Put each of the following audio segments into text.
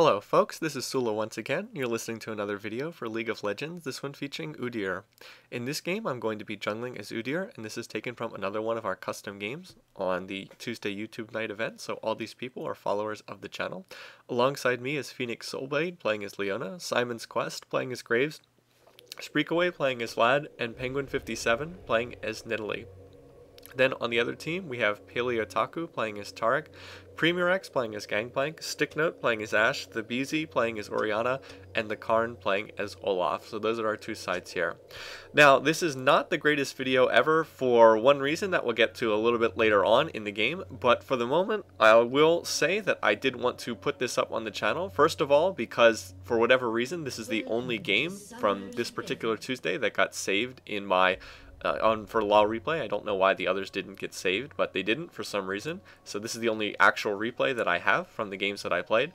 Hello folks, this is Sula once again. You're listening to another video for League of Legends, this one featuring Udyr. In this game I'm going to be jungling as Udyr, and this is taken from another one of our custom games on the Tuesday YouTube night event, so all these people are followers of the channel. Alongside me is Phoenix Soulblade playing as Leona, Simon's Quest playing as Graves, Spreakaway playing as Vlad, and Penguin57 playing as Nidalee. Then on the other team, we have Paleotaku playing as Taric, Premierex playing as Gangplank, Sticknote playing as Ashe, the BZ playing as Orianna, and the Karn playing as Olaf. So those are our two sides here. Now, this is not the greatest video ever for one reason that we'll get to a little bit later on in the game, but for the moment, I will say that I did want to put this up on the channel. First of all, because for whatever reason, this is the only game from this particular Tuesday that got saved in my for LoL replay. I don't know why the others didn't get saved, but they didn't for some reason. So this is the only actual replay that I have from the games that I played.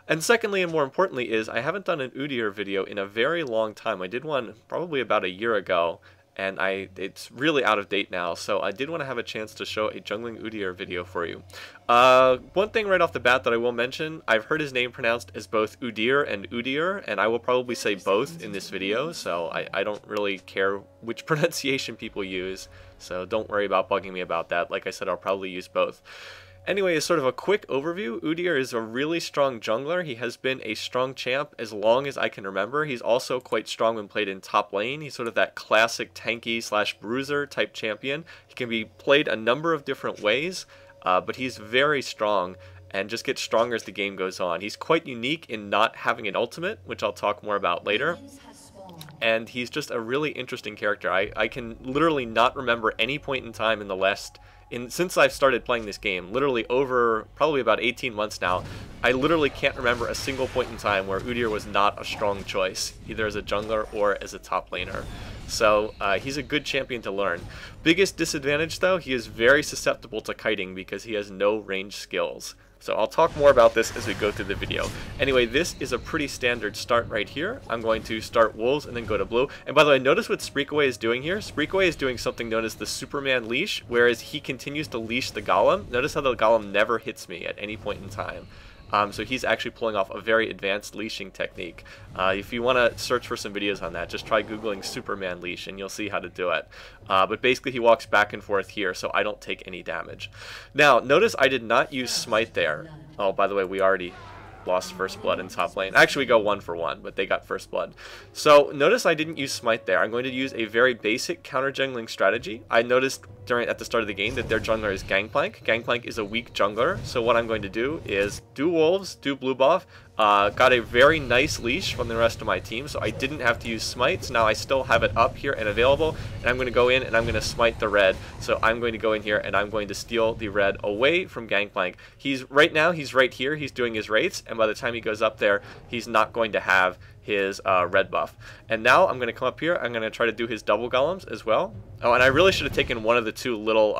And secondly, and more importantly, is I haven't done an Udyr video in a very long time. I did one probably about a year ago, and it's really out of date now, so I did want to have a chance to show a jungling Udyr video for you. One thing right off the bat that I will mention, I've heard his name pronounced as both Udyr and Udyr, and I will probably say both in this video, so I don't really care which pronunciation people use, so don't worry about bugging me about that. Like I said, I'll probably use both. Anyway, as sort of a quick overview, Udyr is a really strong jungler. He has been a strong champ as long as I can remember. He's also quite strong when played in top lane. He's sort of that classic tanky / bruiser type champion. He can be played a number of different ways, but he's very strong and just gets stronger as the game goes on. He's quite unique in not having an ultimate, which I'll talk more about later. And he's just a really interesting character. I can literally not remember any point in time in the last... since I've started playing this game, literally over probably about 18 months now, I literally can't remember a single point in time where Udyr was not a strong choice, either as a jungler or as a top laner. So he's a good champion to learn. Biggest disadvantage though, he is very susceptible to kiting because he has no range skills. So I'll talk more about this as we go through the video. Anyway, this is a pretty standard start right here. I'm going to start Wolves and then go to Blue. And by the way, notice what Spreakaway is doing here. Spreakaway is doing something known as the Superman leash, whereas he continues to leash the Golem. Notice how the Golem never hits me at any point in time. So he's actually pulling off a very advanced leashing technique. If you want to search for some videos on that, just try Googling Superman leash and you'll see how to do it. But basically he walks back and forth here, so I don't take any damage. Now, notice I did not use Smite there. Oh, by the way, we already lost first blood in top lane. Actually, we go 1 for 1, but they got first blood. So notice I didn't use Smite there. I'm going to use a very basic counter jungling strategy. I noticed at the start of the game that their jungler is Gangplank. Gangplank is a weak jungler, so what I'm going to do is do Wolves, do blue buff, got a very nice leash from the rest of my team, so I didn't have to use Smite. So now I still have it up here and available, and I'm going to go in and I'm going to smite the red. So I'm going to go in here and I'm going to steal the red away from Gangplank. Right now he's right here, he's doing his wraiths, and by the time he goes up there, he's not going to have his red buff. And now I'm going to come up here, I'm going to try to do his double golems as well. Oh, and I really should have taken one of the two little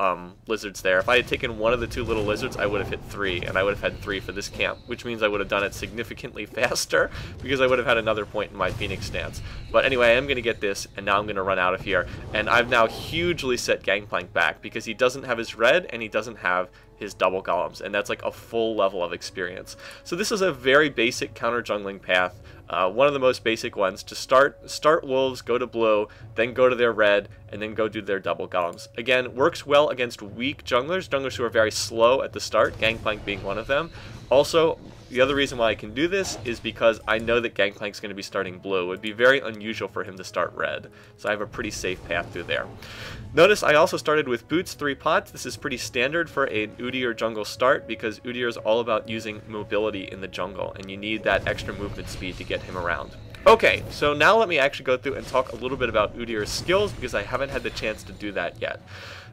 lizards there. If I had taken one of the two little lizards, I would have hit 3, and I would have had 3 for this camp, which means I would have done it significantly faster because I would have had another point in my Phoenix stance. But anyway, I am going to get this, and now I'm going to run out of here. And I've now hugely set Gangplank back because he doesn't have his red and he doesn't have his double golems, and that's like a full level of experience. So this is a very basic counter jungling path, one of the most basic ones. To start Wolves, go to blue, then go to their red, and then go do their double golems. Again, works well against weak junglers who are very slow at the start, Gangplank being one of them. Also, the other reason why I can do this is because I know that Gangplank's going to be starting blue. It would be very unusual for him to start red, so I have a pretty safe path through there. Notice I also started with boots, 3 pots. This is pretty standard for an Udyr jungle start because Udyr is all about using mobility in the jungle, and you need that extra movement speed to get him around. Okay, so now let me actually go through and talk a little bit about Udyr's skills because I haven't had the chance to do that yet.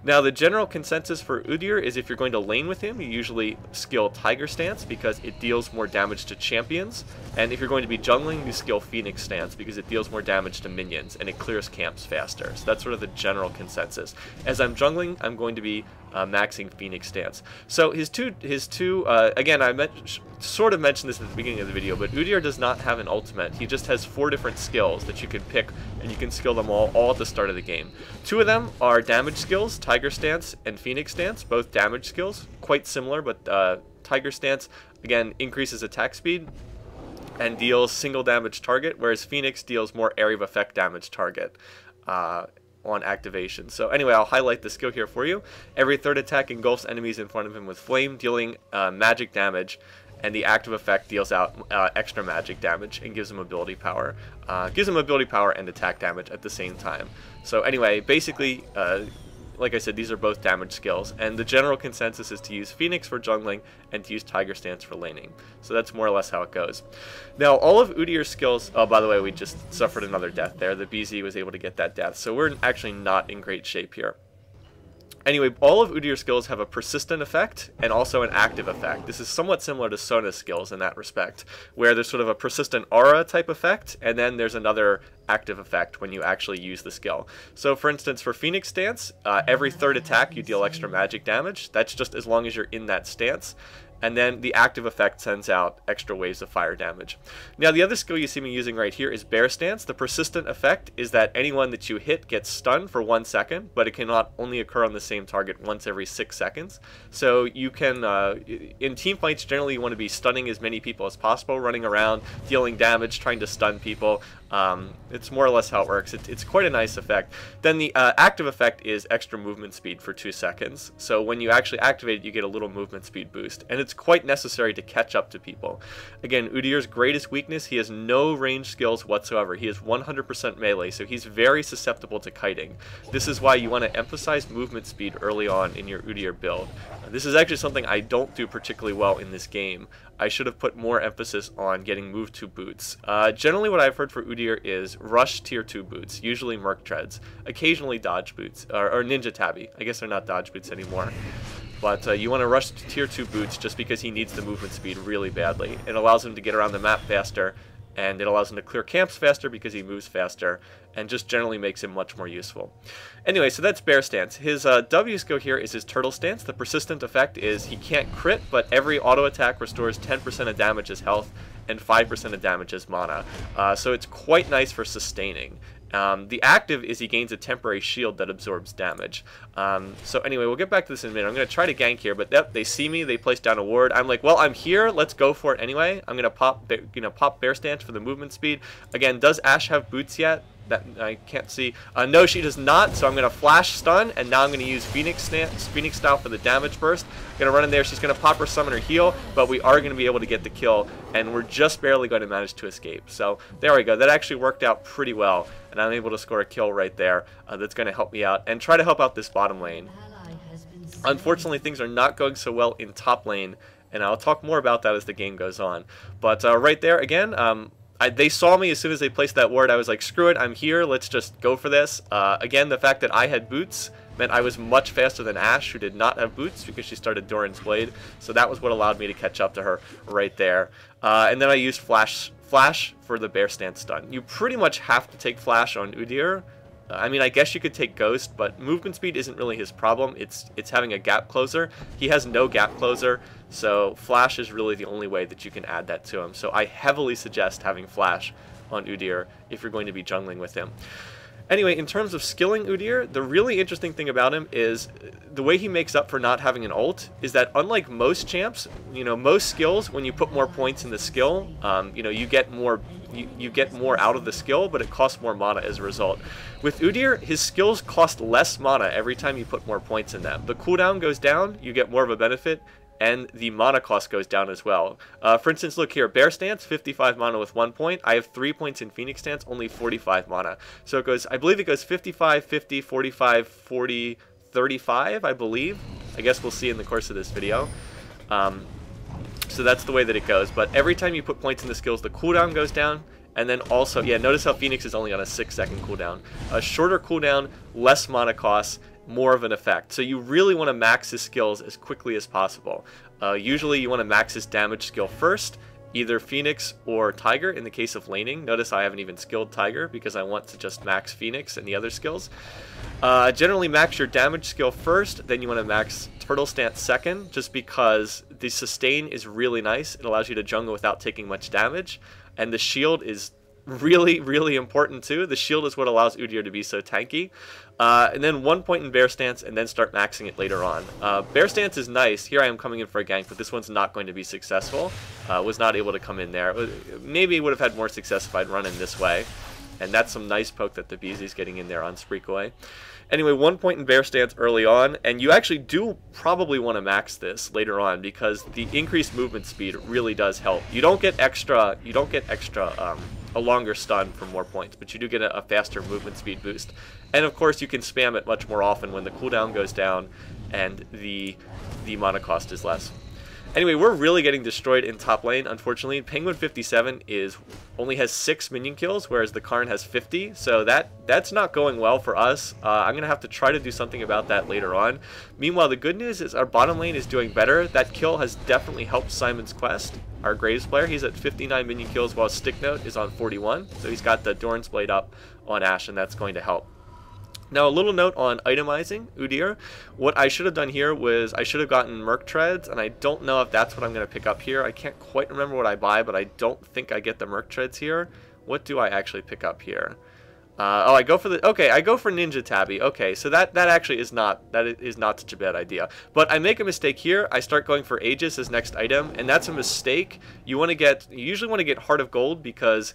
Now, the general consensus for Udyr is if you're going to lane with him, you usually skill Tiger Stance because it deals more damage to champions. And if you're going to be jungling, you skill Phoenix Stance because it deals more damage to minions and it clears camps faster. So that's sort of the general consensus. As I'm jungling, I'm going to be maxing Phoenix Stance. So his two again, I sort of mentioned this at the beginning of the video, but Udyr does not have an ultimate. He just has 4 different skills that you can pick, and you can skill them all at the start of the game. 2 of them are damage skills, Tiger Stance and Phoenix Stance, both damage skills, quite similar, but Tiger Stance, again, increases attack speed. and deals single damage target, whereas Phoenix deals more area of effect damage target on activation. So anyway, I'll highlight the skill here for you. Every third attack engulfs enemies in front of him with flame, dealing magic damage, and the active effect deals out extra magic damage and gives him ability power. Gives him ability power and attack damage at the same time. So anyway, basically, like I said, these are both damage skills, and the general consensus is to use Phoenix for jungling and to use Tiger Stance for laning. So that's more or less how it goes. Now, all of Udyr's skills... Oh, by the way, we just suffered another death there. The BZ was able to get that death, so we're actually not in great shape here. Anyway, all of Udyr's skills have a persistent effect and also an active effect. This is somewhat similar to Sona's skills in that respect, where there's sort of a persistent aura type effect, and then there's another active effect when you actually use the skill. So for instance, for Phoenix Stance, every third attack you deal extra magic damage. That's just as long as you're in that stance. And then the active effect sends out extra waves of fire damage. Now, the other skill you see me using right here is Bear Stance. The persistent effect is that anyone that you hit gets stunned for 1 second, but it cannot only occur on the same target once every 6 seconds. So you can, in team fights, generally you want to be stunning as many people as possible, running around, dealing damage, trying to stun people. It's more or less how it works. It's quite a nice effect. Then the active effect is extra movement speed for 2 seconds. So when you actually activate it, you get a little movement speed boost. And it's quite necessary to catch up to people. Again, Udyr's greatest weakness, he has no range skills whatsoever. He is 100% melee, so he's very susceptible to kiting. This is why you want to emphasize movement speed early on in your Udyr build. This is actually something I don't do particularly well in this game. I should have put more emphasis on getting move to boots. Generally what I've heard for Udyr is rush tier 2 boots, usually Merc Treads, occasionally dodge boots, or Ninja Tabi. I guess they're not dodge boots anymore. But you want to rush tier 2 boots just because he needs the movement speed really badly. It allows him to get around the map faster, and it allows him to clear camps faster because he moves faster, and just generally makes him much more useful. Anyway, so that's Bear Stance. His W skill here is his Turtle Stance. The persistent effect is he can't crit, but every auto attack restores 10% of damage as health and 5% of damage as mana. So it's quite nice for sustaining. The active is he gains a temporary shield that absorbs damage. So anyway, we'll get back to this in a minute. I'm going to try to gank here, but they see me, they place down a ward. I'm like, well, I'm here, let's go for it anyway. I'm going to pop Bear Stance for the movement speed. Again, does Ashe have boots yet? That I can't see. No, she does not, so I'm going to flash stun, and now I'm going to use Phoenix style for the damage burst. I'm going to run in there, she's going to pop her summon her heal, but we are going to be able to get the kill, and we're just barely going to manage to escape. So there we go, that actually worked out pretty well, and I'm able to score a kill right there. That's going to help me out, and try to help out this bottom lane. Unfortunately, things are not going so well in top lane, and I'll talk more about that as the game goes on. But right there, again, they saw me as soon as they placed that ward. I was like, screw it, I'm here, let's just go for this. Again, the fact that I had boots meant I was much faster than Ashe, who did not have boots because she started Doran's Blade. So that was what allowed me to catch up to her right there. And then I used Flash for the Bear Stance stun. You pretty much have to take Flash on Udyr. I mean, I guess you could take Ghost, but movement speed isn't really his problem. It's having a gap closer. He has no gap closer, so Flash is really the only way that you can add that to him. So I heavily suggest having Flash on Udyr if you're going to be jungling with him. Anyway, in terms of skilling Udyr, the really interesting thing about him is the way he makes up for not having an ult is that unlike most champs, most skills, when you put more points in the skill, you get more out of the skill, but it costs more mana as a result. With Udyr, his skills cost less mana every time you put more points in them. The cooldown goes down, you get more of a benefit, and the mana cost goes down as well. For instance, look here, Bear Stance, 55 mana with 1 point. I have 3 points in Phoenix Stance, only 45 mana. So it goes, I believe it goes 55, 50, 45, 40, 35, I believe. I guess we'll see in the course of this video. So that's the way that it goes. But every time you put points in the skills, the cooldown goes down. And then also, yeah, notice how Phoenix is only on a 6-second cooldown. A shorter cooldown, less mana costs, more of an effect. So you really want to max his skills as quickly as possible. Usually you want to max his damage skill first, either Phoenix or Tiger in the case of laning. Notice I haven't even skilled Tiger because I want to just max Phoenix and the other skills. Generally max your damage skill first, then you want to max Turtle Stance second, just because the sustain is really nice. It allows you to jungle without taking much damage, and the shield is really, really important too. The shield is what allows Udyr to be so tanky. And then 1 point in Bear Stance, and then start maxing it later on. Bear Stance is nice. Here I am coming in for a gank, but this one's not going to be successful. Was not able to come in there. Maybe would have had more success if I'd run in this way. And that's some nice poke that the Beezy's getting in there on Spreekaway. Anyway, 1 point in Bear Stance early on, and you actually do probably want to max this later on because the increased movement speed really does help. You don't get extra, a longer stun for more points, but you do get a faster movement speed boost. And of course, you can spam it much more often when the cooldown goes down and the mana cost is less. Anyway, we're really getting destroyed in top lane, unfortunately. Penguin 57 only has 6 minion kills, whereas the Karn has 50, so that's not going well for us. I'm going to have to try to do something about that later on. Meanwhile, the good news is our bottom lane is doing better. That kill has definitely helped Simon's Quest, our greatest player. He's at 59 minion kills while Sticknote is on 41, so he's got the Doran's Blade up on Ashe, and that's going to help. Now, a little note on itemizing Udyr. What I should have done here was I should have gotten Merc Treads, and I don't know if that's what I'm going to pick up here. I can't quite remember what I buy, but I don't think I get the Merc Treads here. What do I actually pick up here? Oh, I go for Ninja Tabby. Okay, so that actually is not such a bad idea. But I make a mistake here. I start going for Aegis as next item, and that's a mistake. You usually want to get Heart of Gold because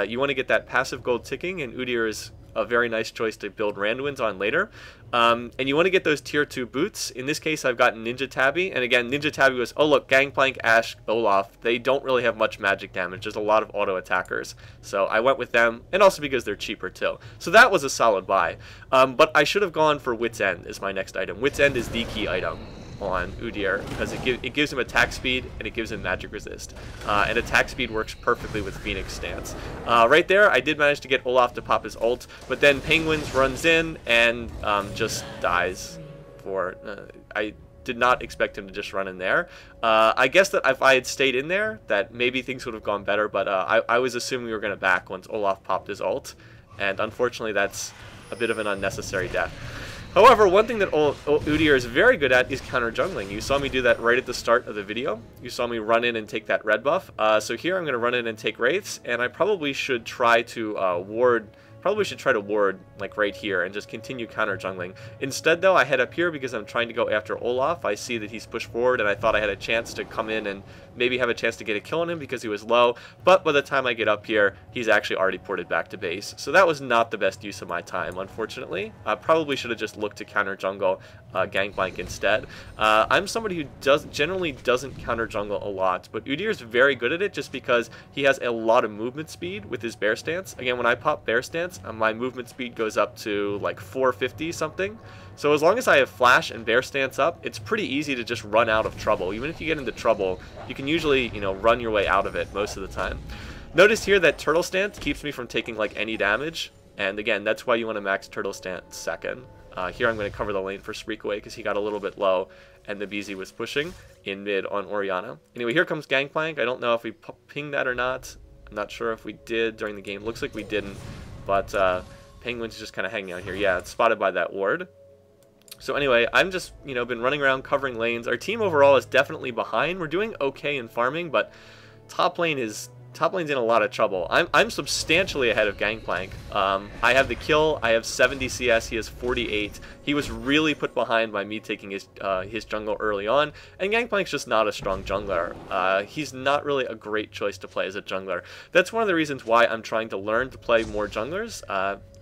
you want to get that passive gold ticking, and Udyr is a very nice choice to build Randuin's on later. And you want to get those tier 2 boots. In this case, I've got Ninja Tabby. And again, Ninja Tabby was, oh look, Gangplank, Ashe, Olaf. They don't really have much magic damage. There's a lot of auto attackers. So I went with them, and also because they're cheaper too. So that was a solid buy. But I should have gone for Wit's End as my next item. Wit's End is the key item on Udyr because it gives him attack speed and it gives him magic resist. And attack speed works perfectly with Phoenix Stance. Right there, I did manage to get Olaf to pop his ult, but then Penguins runs in and just dies for... I did not expect him to just run in there. I guess that if I had stayed in there, that maybe things would have gone better, but I was assuming we were going to back once Olaf popped his ult, and unfortunately that's a bit of an unnecessary death. However, one thing that Udyr is very good at is counter jungling. You saw me do that right at the start of the video. You saw me run in and take that red buff. So here I'm going to run in and take Wraiths, and I probably should try to ward like right here and just continue counter jungling. Instead though, I head up here because I'm trying to go after Olaf. I see that he's pushed forward and I thought I had a chance to come in and maybe have a chance to get a kill on him because he was low, but by the time I get up here, he's actually already ported back to base. So that was not the best use of my time, unfortunately. I probably should have just looked to counter jungle Gangplank instead. I'm somebody who generally doesn't counter jungle a lot, but Udyr is very good at it just because he has a lot of movement speed with his Bear Stance. Again, when I pop Bear Stance, my movement speed goes up to like 450 something. So as long as I have Flash and Bear Stance up, it's pretty easy to just run out of trouble. Even if you get into trouble, you can usually, run your way out of it most of the time. Notice here that Turtle Stance keeps me from taking like any damage. And again, that's why you want to max Turtle Stance second. Here I'm going to cover the lane for Spreekaway because he got a little bit low and the BZ was pushing in mid on Orianna. Anyway, here comes Gangplank. I don't know if we pinged that or not. I'm not sure if we did during the game. Looks like we didn't. But Penguin's just kind of hanging out here. Yeah, it's spotted by that ward. So anyway, I'm just, been running around covering lanes. Our team overall is definitely behind. We're doing okay in farming, but top lane's in a lot of trouble. I'm substantially ahead of Gangplank. I have the kill. I have 70 CS. He has 48. He was really put behind by me taking his jungle early on, and Gangplank's just not a strong jungler. He's not really a great choice to play as a jungler. That's one of the reasons why I'm trying to learn to play more junglers.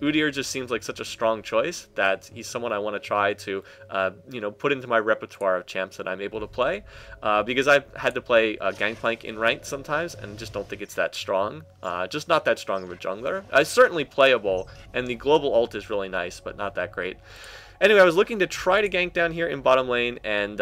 Udyr just seems like such a strong choice that he's someone I want to try to, put into my repertoire of champs that I'm able to play. Because I've had to play Gangplank in ranked sometimes, and just don't think it's that strong. Just not that strong of a jungler. Certainly playable, and the global ult is really nice, but not that great. Anyway, I was looking to try to gank down here in bottom lane, and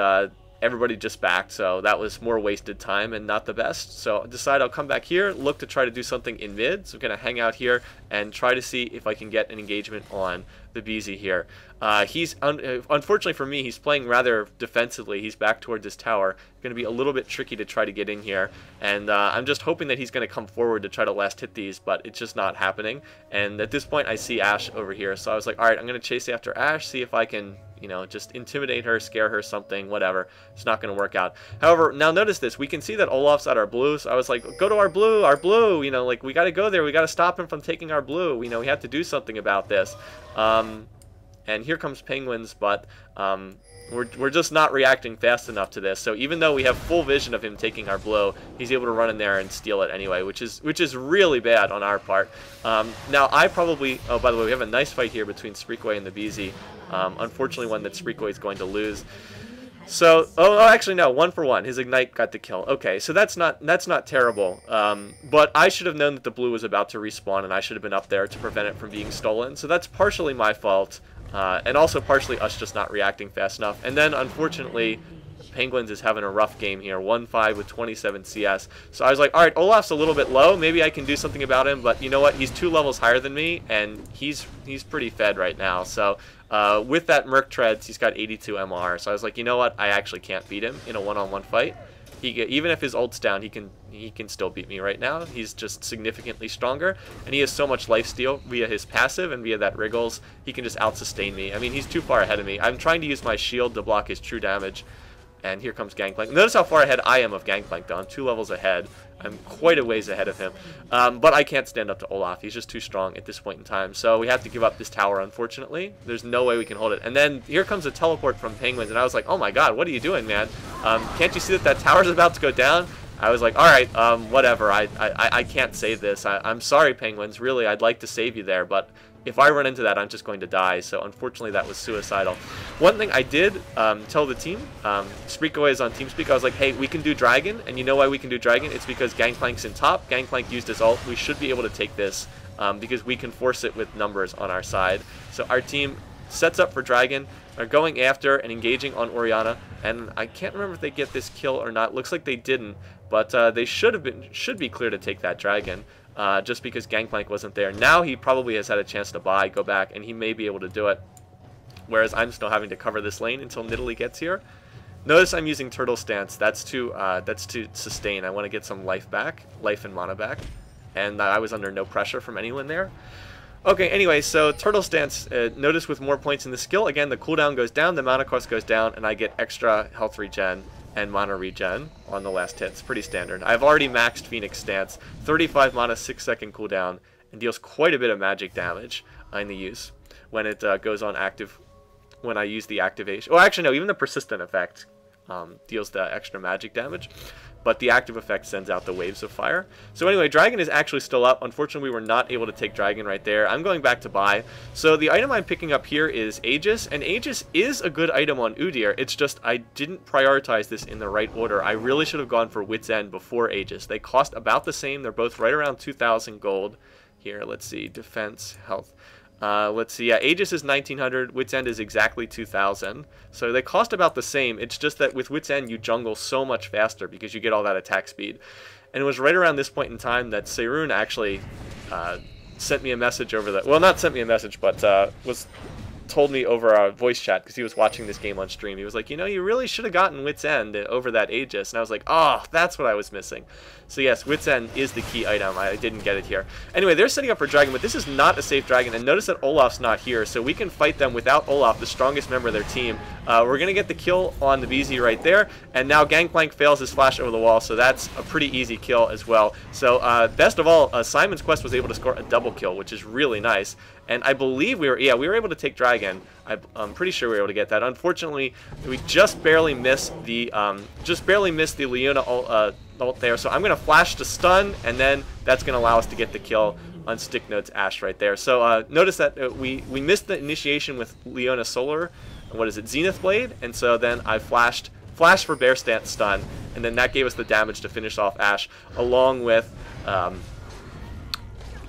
everybody just backed, so that was more wasted time and not the best. So I decided I'll come back here, look to try to do something in mid. So I'm going to hang out here and try to see if I can get an engagement on the BZ here. Unfortunately for me, he's playing rather defensively. He's back towards his tower. Going to be a little bit tricky to try to get in here, and I'm just hoping that he's going to come forward to try to last hit these, but it's just not happening. And at this point, I see Ashe over here, so I was like, all right, I'm going to chase after Ashe, see if I can, you know, just intimidate her, scare her, something, whatever. It's not going to work out. However, now notice this. We can see that Olaf's at our blue, so I was like, go to our blue, you know, like, we got to go there. We got to stop him from taking our blue. You know, we have to do something about this. And here comes Penguins, but we're just not reacting fast enough to this. So even though we have full vision of him taking our blue, he's able to run in there and steal it anyway, which is really bad on our part. Now I probably, oh, by the way, we have a nice fight here between Spreekway and the BZ. Unfortunately, one that Spreekway is going to lose. So, oh, actually no, 1 for 1. His Ignite got the kill. Okay, so that's not terrible. But I should have known that the blue was about to respawn, and I should have been up there to prevent it from being stolen. So that's partially my fault. And also partially us just not reacting fast enough. And then, unfortunately, Penguins is having a rough game here. 1-5 with 27 CS. So I was like, alright, Olaf's a little bit low. Maybe I can do something about him. But you know what? He's 2 levels higher than me, and he's pretty fed right now. So with that Merc Treads, he's got 82 MR. So I was like, you know what? I actually can't beat him in a one-on-one fight. Even if his ult's down, he can still beat me right now. He's just significantly stronger, and he has so much lifesteal via his passive and via that Wriggles. He can just out-sustain me. I mean, he's too far ahead of me. I'm trying to use my shield to block his true damage, and here comes Gangplank. Notice how far ahead I am of Gangplank, though. I'm 2 levels ahead. I'm quite a ways ahead of him. But I can't stand up to Olaf. He's just too strong at this point in time. So we have to give up this tower, unfortunately. There's no way we can hold it. And then here comes a teleport from Penguins, and I was like, oh my god, what are you doing, man? Can't you see that tower's about to go down? I was like, alright, whatever. I can't save this. I'm sorry, Penguins. Really, I'd like to save you there, but if I run into that, I'm just going to die. So unfortunately, that was suicidal. One thing I did tell the team, Spreekway is on TeamSpeak, I was like, hey, we can do Dragon, and you know why we can do Dragon? It's because Gangplank's in top. Gangplank used his ult. We should be able to take this because we can force it with numbers on our side. So our team sets up for Dragon. They're going after and engaging on Orianna, and I can't remember if they get this kill or not. Looks like they didn't, but they should be clear to take that Dragon. Just because Gangplank wasn't there. Now he probably has had a chance to go back, and he may be able to do it. Whereas I'm still having to cover this lane until Nidalee gets here. Notice I'm using Turtle Stance. That's to sustain. I want to get some life back, life and mana back, and I was under no pressure from anyone there. Okay, anyway, so Turtle Stance, notice with more points in the skill, again, the cooldown goes down, the mana cost goes down, and I get extra health regen and mana regen on the last hit. It's pretty standard. I've already maxed Phoenix Stance, 35 mana, 6-second cooldown, and deals quite a bit of magic damage in the use when it goes on active, when I use the activation. Oh, actually, no, even the persistent effect deals the extra magic damage, but the active effect sends out the waves of fire. So anyway, Dragon is actually still up. Unfortunately, we were not able to take Dragon right there. I'm going back to buy. So the item I'm picking up here is Aegis, and Aegis is a good item on Udyr. It's just I didn't prioritize this in the right order. I really should have gone for Wit's End before Aegis. They cost about the same. They're both right around 2,000 gold. Here, let's see, defense, health. Let's see, yeah, Aegis is 1900, Wit's End is exactly 2000. So they cost about the same. It's just that with Wit's End, you jungle so much faster because you get all that attack speed. And it was right around this point in time that Seirun actually sent me a message over the, well, not sent me a message, but told me over our voice chat because he was watching this game on stream. He was like, you know, you really should have gotten Wit's End over that Aegis. And I was like, oh, that's what I was missing. So yes, Wit's End is the key item. I didn't get it here. Anyway, they're setting up for Dragon, but this is not a safe Dragon. And notice that Olaf's not here, so we can fight them without Olaf, the strongest member of their team. We're going to get the kill on the BZ right there. And now Gangplank fails his flash over the wall, so that's a pretty easy kill as well. So best of all, Simon's Quest was able to score a double kill, which is really nice. And I believe we were able to take Dragon. I'm pretty sure we were able to get that. Unfortunately, we just barely missed the Leona ult there. So I'm going to flash to stun, and then that's going to allow us to get the kill on Sticknote's Ashe right there. So notice that we missed the initiation with Leona Solar. What is it? Zenith Blade. And so then I flashed for Bear Stance stun, and then that gave us the damage to finish off Ashe, along with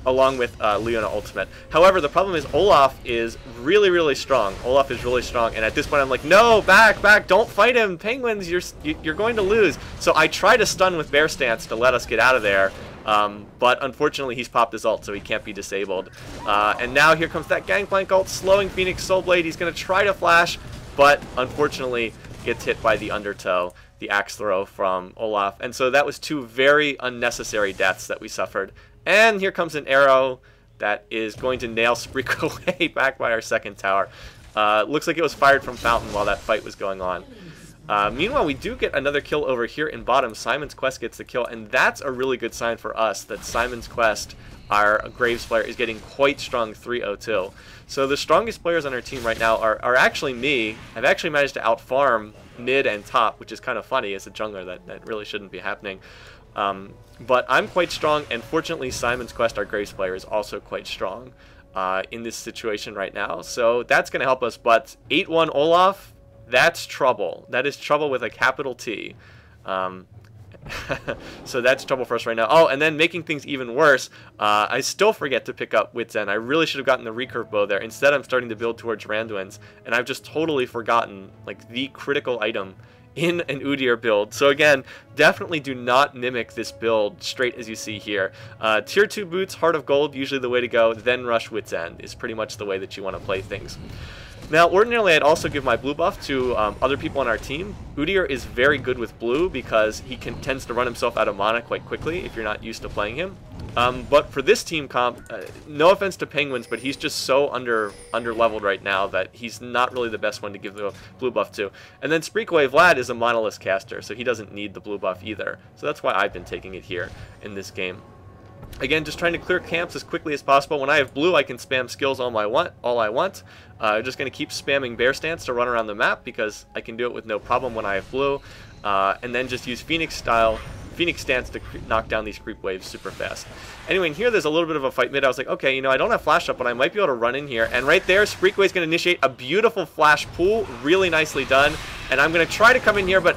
Leona Ultimate. However, the problem is Olaf is really strong. Olaf is really strong, and at this point I'm like, no, back, don't fight him, Penguins, you're going to lose. So I try to stun with Bear Stance to let us get out of there, But unfortunately, he's popped his ult, so he can't be disabled. And now here comes that Gangplank ult, slowing Phoenix Soul Blade. He's going to try to flash, but unfortunately gets hit by the undertow, the axe throw from Olaf. And so that was 2 very unnecessary deaths that we suffered. And here comes an arrow that is going to nail Spreek away back by our second tower. Looks like it was fired from Fountain while that fight was going on. Meanwhile, we do get another kill over here in bottom. Simon's Quest gets the kill, and that's a really good sign for us that Simon's Quest, our Graves player, is getting quite strong 3-0-2. So the strongest players on our team right now are actually me. I've actually managed to outfarm mid and top, which is kind of funny as a jungler. That really shouldn't be happening. But I'm quite strong, and fortunately Simon's Quest, our Graves player, is also quite strong in this situation right now. So that's going to help us, but 8-1 Olaf, that's trouble. That is trouble with a capital T. So that's trouble for us right now. Oh, and then making things even worse, I still forget to pick up Wit's End. I really should have gotten the recurve bow there. Instead, I'm starting to build towards Randuin's, and I've just totally forgotten like the critical item in an Udyr build. So again, definitely do not mimic this build straight as you see here. Tier 2 boots, Heart of Gold, usually the way to go, then rush Wit's End is pretty much the way that you want to play things. Now, ordinarily, I'd also give my blue buff to other people on our team. Udyr is very good with blue because he tends to run himself out of mana quite quickly if you're not used to playing him. But for this team comp, no offense to Penguins, but he's just so under-leveled right now that he's not really the best one to give the blue buff to. And then Spreekaway Vlad is a monolith caster, so he doesn't need the blue buff either. So that's why I've been taking it here in this game. Again, just trying to clear camps as quickly as possible. When I have blue, I can spam skills all I want. I'm just going to keep spamming Bear Stance to run around the map because I can do it with no problem when I have blue. And then just use Phoenix Stance to knock down these creep waves super fast. Anyway, in here there's a little bit of a fight mid. I was like, okay, you know, I don't have flash up, but I might be able to run in here. And right there, Spreekaway is going to initiate a beautiful flash pool. Really nicely done. And I'm going to try to come in here, but...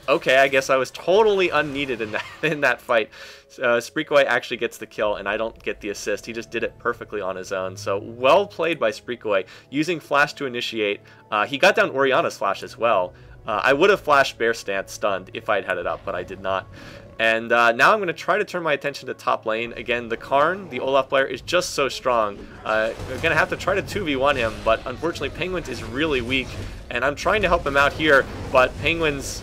okay, I guess I was totally unneeded in that fight. Spreekaway actually gets the kill, and I don't get the assist. He just did it perfectly on his own. So well played by Spreekaway, using flash to initiate. He got down Orianna's flash as well. I would have flashed Bear Stance stunned if I'd had it up, but I did not. And now I'm going to try to turn my attention to top lane. Again, the Karn, the Olaf player, is just so strong. I'm going to have to try to 2v1 him, but unfortunately Penguins is really weak. And I'm trying to help him out here, but Penguins...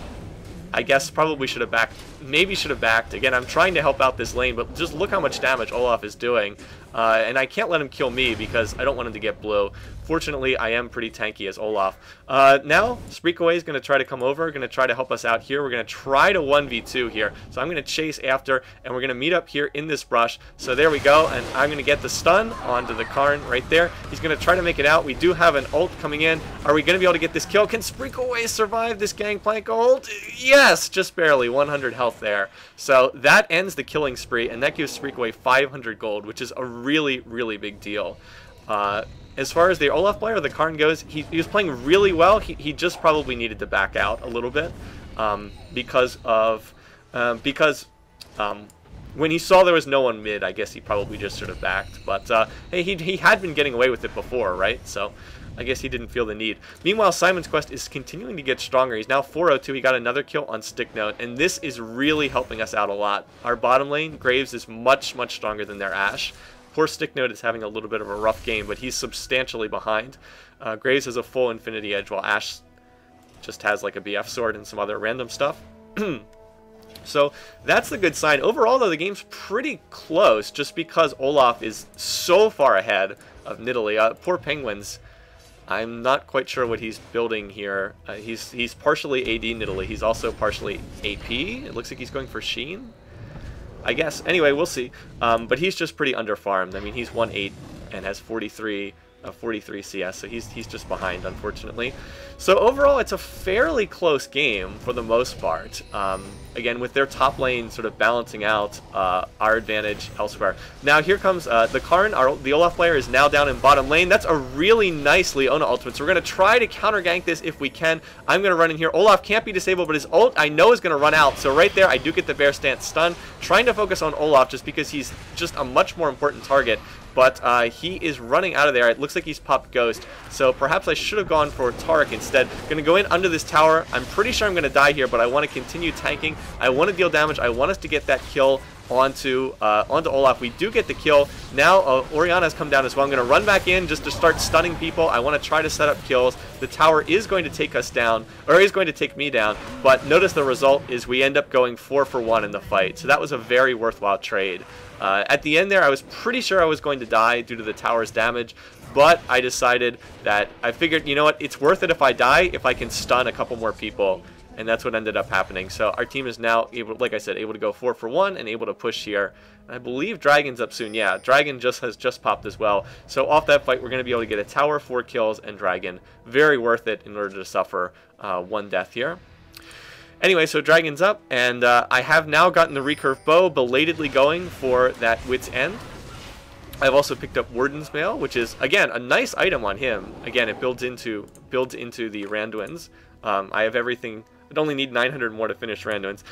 I guess probably should have backed, maybe should have backed. Again, I'm trying to help out this lane, but just look how much damage Olaf is doing. And I can't let him kill me because I don't want him to get blue. Fortunately, I am pretty tanky as Olaf. Now, Spreekaway is going to try to come over, going to try to help us out here. We're going to try to 1v2 here. So I'm going to chase after, and we're going to meet up here in this brush. So there we go, and I'm going to get the stun onto the Karn right there. He's going to try to make it out. We do have an ult coming in. Are we going to be able to get this kill? Can Spreekaway survive this Gangplank ult? Yes, just barely. 100 health there. So that ends the killing spree, and that gives Spreekaway 500 gold, which is a really, really big deal. As far as the Olaf player, the Karn goes, he was playing really well. He just probably needed to back out a little bit because when he saw there was no one mid, I guess he probably just sort of backed. But hey, he had been getting away with it before, right? So I guess he didn't feel the need. Meanwhile, Simon's Quest is continuing to get stronger. He's now 402. He got another kill on Sticknote, and this is really helping us out a lot. Our bottom lane, Graves, is much, much stronger than their Ashe. Poor Sticknote is having a little bit of a rough game, but he's substantially behind. Graves has a full Infinity Edge, while Ashe just has like a BF sword and some other random stuff. So that's the good sign. Overall, though, the game's pretty close just because Olaf is so far ahead of Nidalee. Poor Penguins. I'm not quite sure what he's building here. He's partially AD Nidalee. He's also partially AP. It looks like he's going for Sheen, I guess. Anyway, we'll see. But he's just pretty underfarmed. I mean, he's 1-8 and has 43 CS, so he's just behind, unfortunately. So overall, it's a fairly close game for the most part. Again, with their top lane sort of balancing out our advantage elsewhere. Now here comes the Karn, the Olaf player is now down in bottom lane. That's a really nice Leona ultimate, so we're going to try to counter gank this if we can. I'm going to run in here. Olaf can't be disabled, but his ult I know is going to run out. So right there, I do get the Bear Stance stun. Trying to focus on Olaf just because he's just a much more important target. But he is running out of there. It looks like he's popped Ghost. So perhaps I should have gone for Taric instead. Going to go in under this tower. I'm pretty sure I'm going to die here, but I want to continue tanking. I want to deal damage. I want us to get that kill onto Olaf. We do get the kill. Now Orianna has come down as well. I'm going to run back in just to start stunning people. I want to try to set up kills. The tower is going to take us down, or is going to take me down, but notice the result is we end up going 4 for 1 in the fight. So that was a very worthwhile trade. At the end there, I was pretty sure I was going to die due to the tower's damage, but I decided that I figured, you know what, it's worth it if I die if I can stun a couple more people. And that's what ended up happening. So our team is now able, like I said, able to go 4 for 1 and able to push here. I believe Dragon's up soon. Yeah, Dragon has just popped as well. So off that fight, we're going to be able to get a tower, 4 kills, and Dragon. Very worth it in order to suffer 1 death here. Anyway, so Dragon's up, and I have now gotten the recurve bow belatedly going for that Wit's End. I've also picked up Warden's Mail, which is, again, a nice item on him. Again, it builds into the Randuin's. I have everything. I'd only need 900 more to finish Randuin's.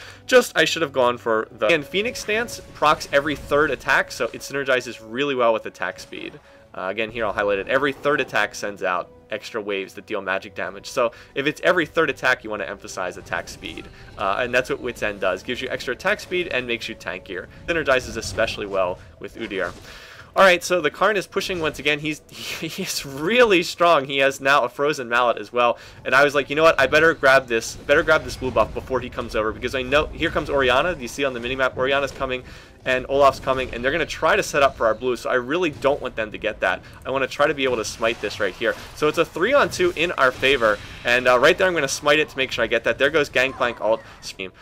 I should have gone for the... And Phoenix Stance procs every 3rd attack, so it synergizes really well with attack speed. Again, here I'll highlight it. Every 3rd attack sends out extra waves that deal magic damage. So if it's every 3rd attack, you want to emphasize attack speed. And that's what Wit's End does. Gives you extra attack speed and makes you tankier. Synergizes especially well with Udyr. Alright, so the Karn is pushing once again. He's really strong. He has now a Frozen Mallet as well. And I was like, you know what? I better grab this blue buff before he comes over, because I know here comes Orianna. Do you see on the minimap? Orianna's coming and Olaf's coming, and they're going to try to set up for our blue, so I really don't want them to get that. I want to try to be able to smite this right here. So it's a 3-on-2 in our favor, and right there I'm going to smite it to make sure I get that. There goes Gangplank ult scheme.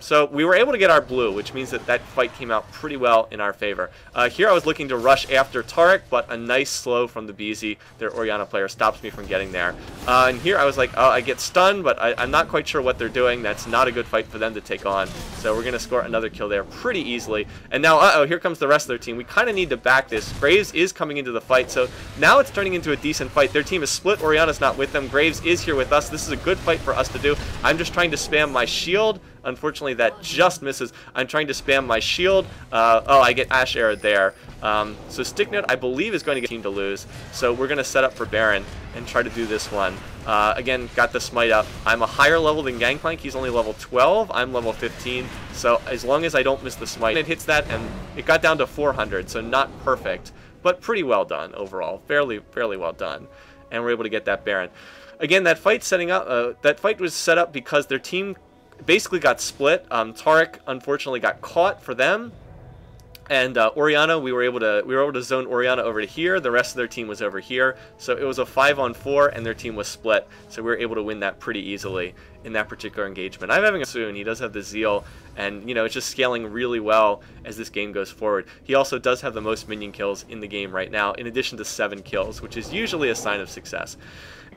So we were able to get our blue, which means that that fight came out pretty well in our favor. Here I was looking to rush after Taric, but a nice slow from the BZ, their Orianna player, stops me from getting there. And here I was like, oh, I get stunned, but I'm not quite sure what they're doing. That's not a good fight for them to take on. So we're going to score another kill there pretty easily. And now, uh-oh, here comes the rest of their team. We kind of need to back this. Graves is coming into the fight, so now it's turning into a decent fight. Their team is split. Orianna's not with them. Graves is here with us. This is a good fight for us to do. I'm just trying to spam my shield. Unfortunately, that just misses. I'm trying to spam my shield. Oh, I get Ash Arrowed there. So Sticknote, I believe, is going to get team to lose. So we're going to set up for Baron and try to do this one. Again, got the smite up. I'm a higher level than Gangplank. He's only level 12. I'm level 15. So as long as I don't miss the smite, it hits that, and it got down to 400. So not perfect, but pretty well done overall. Fairly well done. And we're able to get that Baron. Again, that fight was set up because their team basically got split. Taric unfortunately got caught for them, and Orianna, we were able to zone Orianna over to here. The rest of their team was over here, so it was a 5-on-4, and their team was split. So we were able to win that pretty easily in that particular engagement. I'm having a soon. He does have the zeal, and you know, it's just scaling really well as this game goes forward. He also does have the most minion kills in the game right now, in addition to 7 kills, which is usually a sign of success.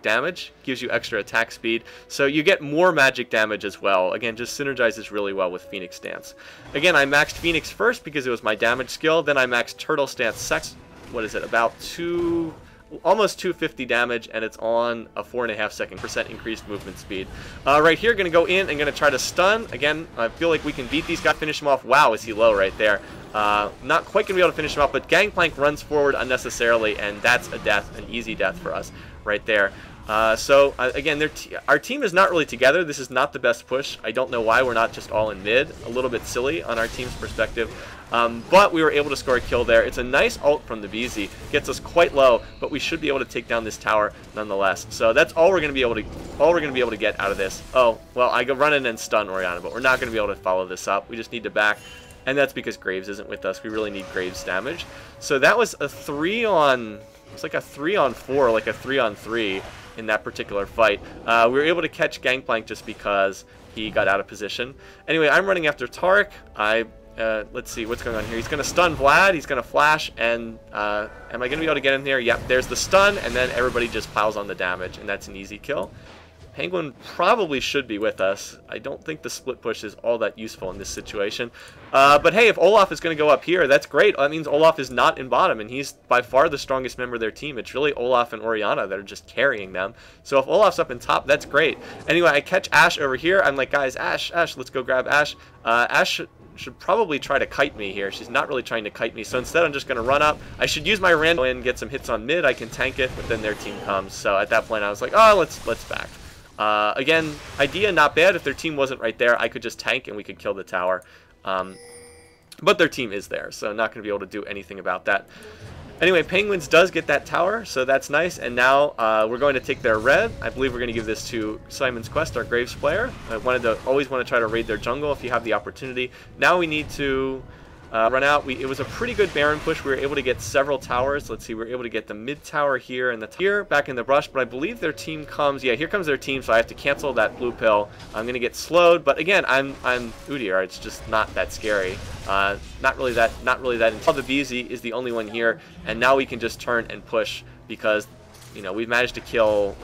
Damage gives you extra attack speed, so you get more magic damage as well. Again, just synergizes really well with Phoenix Stance. Again, I maxed Phoenix first because it was my damage skill, then I maxed Turtle Stance second. What is it, about almost 250 damage, and it's on a 4.5% increased movement speed. Right here, going to go in and going to try to stun. Again, I feel like we can beat these guys, finish him off. Wow, is he low right there. Not quite going to be able to finish him off, but Gangplank runs forward unnecessarily, and that's a death, an easy death for us right there. Again, our team is not really together. This is not the best push. I don't know why we're not just all in mid. A little bit silly on our team's perspective. But we were able to score a kill there. It's a nice ult from the BZ. Gets us quite low, but we should be able to take down this tower nonetheless. So that's all we're going to be able to get out of this. Oh, well, I go run in and stun Orianna, but we're not going to be able to follow this up. We just need to back. And that's because Graves isn't with us. We really need Graves damage. So that was a 3-on... It's like a 3-on-4, like a 3-on-3 in that particular fight. We were able to catch Gangplank just because he got out of position. Anyway, I'm running after Taric. Let's see what's going on here. He's going to stun Vlad. He's going to flash, and am I going to be able to get in there? Yep, there's the stun, and then everybody just piles on the damage, and that's an easy kill. Penguin probably should be with us. I don't think the split push is all that useful in this situation. But hey, if Olaf is going to go up here, that's great. That means Olaf is not in bottom, and he's by far the strongest member of their team. It's really Olaf and Orianna that are just carrying them. So if Olaf's up in top, that's great. Anyway, I catch Ashe over here. I'm like, guys, Ashe, let's go grab Ashe. Ashe should probably try to kite me here. She's not really trying to kite me, so instead I'm just going to run up. I should use my random and get some hits on mid. I can tank it, but then their team comes. So at that point, I was like, oh, let's back. Again, idea not bad. If their team wasn't right there, I could just tank and we could kill the tower. But their team is there, so not going to be able to do anything about that. Anyway, Penguins does get that tower, so that's nice. And now we're going to take their red. I believe we're going to give this to Simon's Quest, our Graves player. I always want to try to raid their jungle if you have the opportunity. Now we need to run out. It was a pretty good Baron push. We were able to get several towers. Let's see, we were able to get the mid tower here and here back in the brush, but I believe their team comes. Yeah, here comes their team, so I have to cancel that blue pill. I'm going to get slowed, but again, I'm Udyr. It's just not that scary. Not really that. The BZ is the only one here, and now we can just turn and push because, you know, we've managed to kill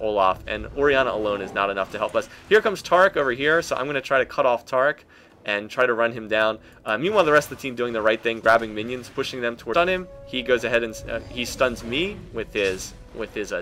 Olaf, and Orianna alone is not enough to help us. Here comes Taric over here, so I'm going to try to cut off Taric and try to run him down. Meanwhile, the rest of the team doing the right thing, grabbing minions, pushing them towards stun him. He goes ahead and he stuns me with his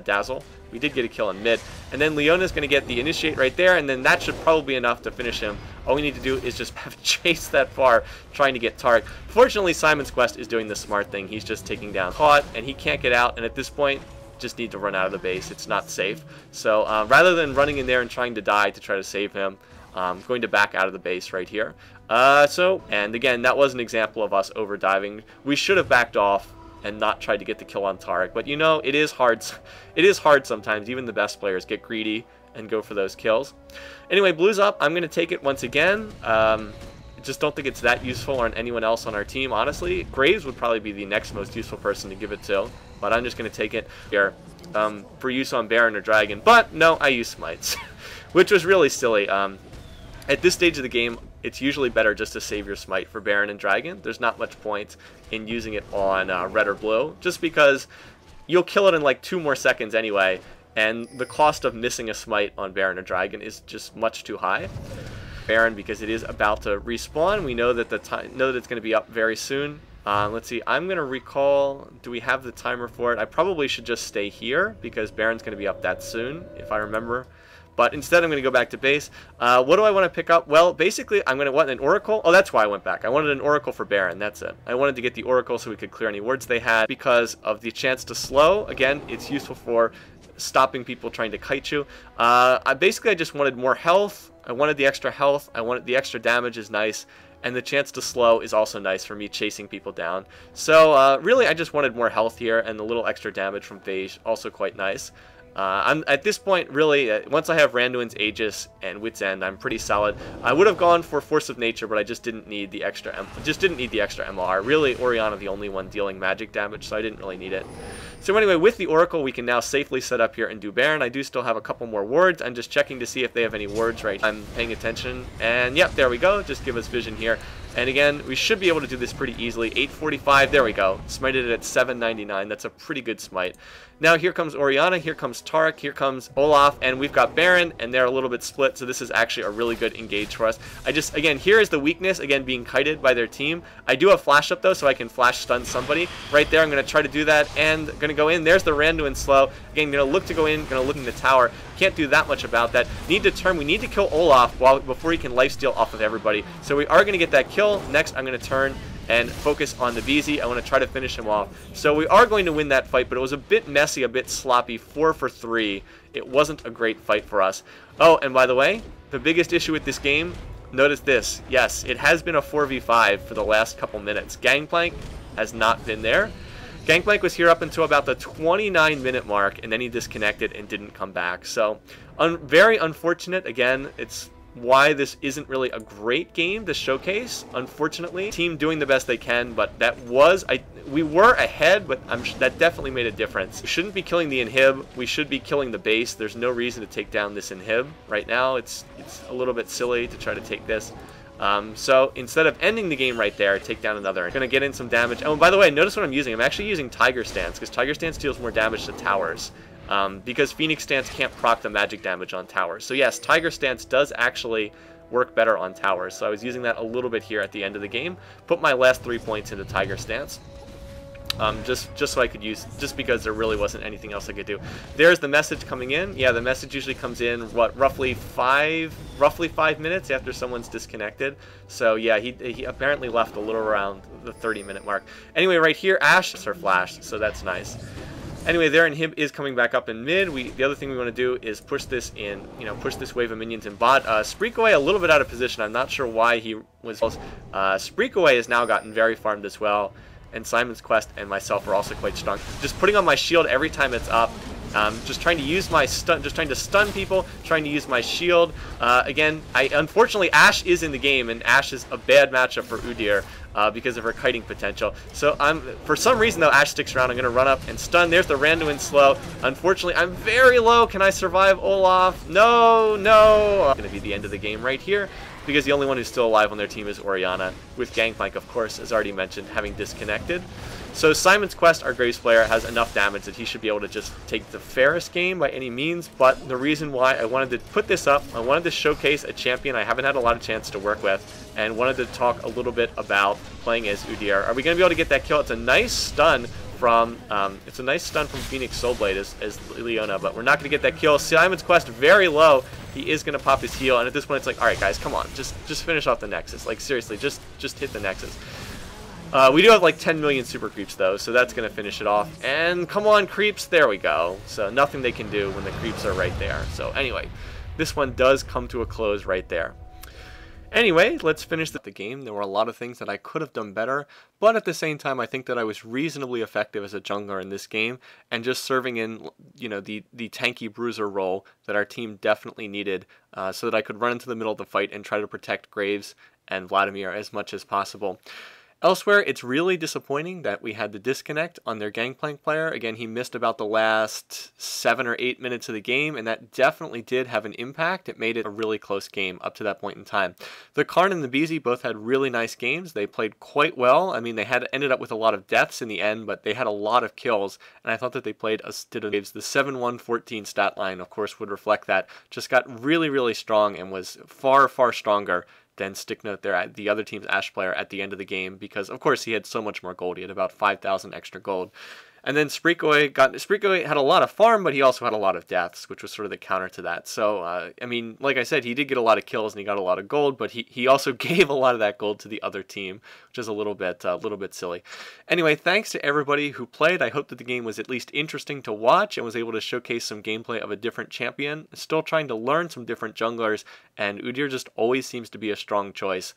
Dazzle. We did get a kill in mid, and then Leona's going to get the initiate right there, and then that should probably be enough to finish him. All we need to do is just have chase that far, trying to get Taric. Fortunately, Simon's Quest is doing the smart thing. He's just taking down Caught, and he can't get out, and at this point, just need to run out of the base. It's not safe. So rather than running in there and trying to die to try to save him, I'm going to back out of the base right here. And again, that was an example of us over diving. We should have backed off and not tried to get the kill on Taric. But you know, it is hard. It is hard sometimes. Even the best players get greedy and go for those kills. Anyway, blue's up. I'm going to take it once again. Just don't think it's that useful on anyone else on our team, honestly. Graves would probably be the next most useful person to give it to, but I'm just going to take it here for use on Baron or Dragon. But no, I use Smites, which was really silly. At this stage of the game, it's usually better just to save your Smite for Baron and Dragon. There's not much point in using it on red or blue, just because you'll kill it in like 2 more seconds anyway, and the cost of missing a Smite on Baron or Dragon is just much too high. Baron, because it is about to respawn, we know that it's going to be up very soon. Let's see, I'm going to recall, do we have the timer for it? I probably should just stay here, because Baron's going to be up that soon, if I remember. But instead, I'm going to go back to base. What do I want to pick up? Well, basically, I'm going to want an Oracle. Oh, that's why I went back. I wanted an Oracle for Baron. That's it. I wanted to get the Oracle so we could clear any wards they had because of the chance to slow. Again, it's useful for stopping people trying to kite you. I just wanted more health. I wanted the extra health. I wanted the extra damage is nice. And the chance to slow is also nice for me chasing people down. So really, I just wanted more health here, and the little extra damage from Phage, also quite nice. I'm at this point, really, once I have Randuin's Aegis and Wit's End, I'm pretty solid. I would have gone for Force of Nature, but I just didn't need the extra MR. Really, Orianna the only one dealing magic damage, so I didn't really need it. So anyway, with the Oracle, we can now safely set up here and do Baron. I do still have a couple more wards. I'm just checking to see if they have any wards right here. I'm paying attention, and yep, there we go. Just give us vision here. And again, we should be able to do this pretty easily. 845, there we go. Smited it at 799. That's a pretty good smite. Now here comes Orianna, here comes Taric, here comes Olaf, and we've got Baron, and they're a little bit split, so this is actually a really good engage for us. Again, here is the weakness, again, being kited by their team. I do have flash up, though, so I can flash stun somebody. Right there, I'm going to try to do that, and going to go in. There's the Randuin slow. Again, going to look to go in, going to look in the tower. Can't do that much about that. We need to kill Olaf before he can lifesteal off of everybody. So we are going to get that kill. Next, I'm going to turn and focus on the BZ. I want to try to finish him off. So we are going to win that fight, but it was a bit messy, a bit sloppy. 4 for 3. It wasn't a great fight for us. Oh, and by the way, the biggest issue with this game, notice this. Yes, it has been a 4v5 for the last couple minutes. Gangplank has not been there. Gangplank was here up until about the 29-minute mark, and then he disconnected and didn't come back. So, very unfortunate. Again, it's why this isn't really a great game to showcase, unfortunately. Team doing the best they can, but that was... we were ahead, but that definitely made a difference. We shouldn't be killing the inhib. We should be killing the base. There's no reason to take down this inhib right now. It's a little bit silly to try to take this. So instead of ending the game right there, take down another. I'm going to get in some damage. Oh, by the way, notice what I'm using. I'm actually using Tiger Stance, because Tiger Stance deals more damage to towers. Because Phoenix Stance can't proc the magic damage on towers. So yes, Tiger Stance does actually work better on towers. So I was using that a little bit here at the end of the game. Put my last 3 points into Tiger Stance. Just so I could use, just because there really wasn't anything else I could do. There's the message coming in. Yeah, the message usually comes in, what, roughly 5 minutes after someone's disconnected. So yeah, he apparently left a little around the 30-minute mark. Anyway, right here, Ashe is her flash, so that's nice. Anyway, their inhib is coming back up in mid. The other thing we want to do is push this in, push this wave of minions in bot. Spreekaway a little bit out of position. I'm not sure why he was. Spreekaway has now gotten very farmed as well, and Simon's Quest and myself are also quite strong. Just putting on my shield every time it's up. Just trying to use my stun, just trying to stun people, trying to use my shield. Again, unfortunately Ashe is in the game, and Ashe is a bad matchup for Udyr because of her kiting potential. So for some reason though, Ashe sticks around. I'm gonna run up and stun. There's the Randuin slow. Unfortunately, I'm very low. Can I survive Olaf? No, no. It's gonna be the end of the game right here, because the only one who's still alive on their team is Orianna, with Gangplank, of course, as already mentioned, having disconnected. So Simon's Quest, our Graves player, has enough damage that he should be able to just take the fairest game by any means, but the reason why I wanted to put this up, I wanted to showcase a champion I haven't had a lot of chance to work with, and wanted to talk a little bit about playing as Udyr. Are we going to be able to get that kill? It's a nice stun from Phoenix Soulblade as Leona, but we're not going to get that kill. Simon's Quest very low. He is going to pop his heal, and at this point it's like, alright guys, come on, just finish off the Nexus. Like seriously, just hit the Nexus. We do have like 10 million super creeps though, so that's going to finish it off. And come on creeps, there we go. So nothing they can do when the creeps are right there. So anyway, this one does come to a close right there. Anyway, let's finish the game. There were a lot of things that I could have done better, but at the same time I think that I was reasonably effective as a jungler in this game, and just serving in, the tanky bruiser role that our team definitely needed, so that I could run into the middle of the fight and try to protect Graves and Vladimir as much as possible. Elsewhere, it's really disappointing that we had the disconnect on their Gangplank player. Again, he missed about the last 7 or 8 minutes of the game, and that definitely did have an impact. It made it a really close game up to that point in time. The Karn and the Beezy both had really nice games. They played quite well. I mean, they ended up with a lot of deaths in the end, but they had a lot of kills, and I thought that they played did waves. The 7-1-14 stat line, of course, would reflect that. Just got really, really strong and was far, far stronger than Sticknote there, the other team's Ashe player, at the end of the game, because of course he had so much more gold. He had about 5,000 extra gold. And then Spreekaway had a lot of farm, but he also had a lot of deaths, which was sort of the counter to that. So, I mean, like I said, he did get a lot of kills and he got a lot of gold, but he also gave a lot of that gold to the other team, which is a little bit silly. Anyway, thanks to everybody who played. I hope that the game was at least interesting to watch and was able to showcase some gameplay of a different champion. Still trying to learn some different junglers, and Udyr just always seems to be a strong choice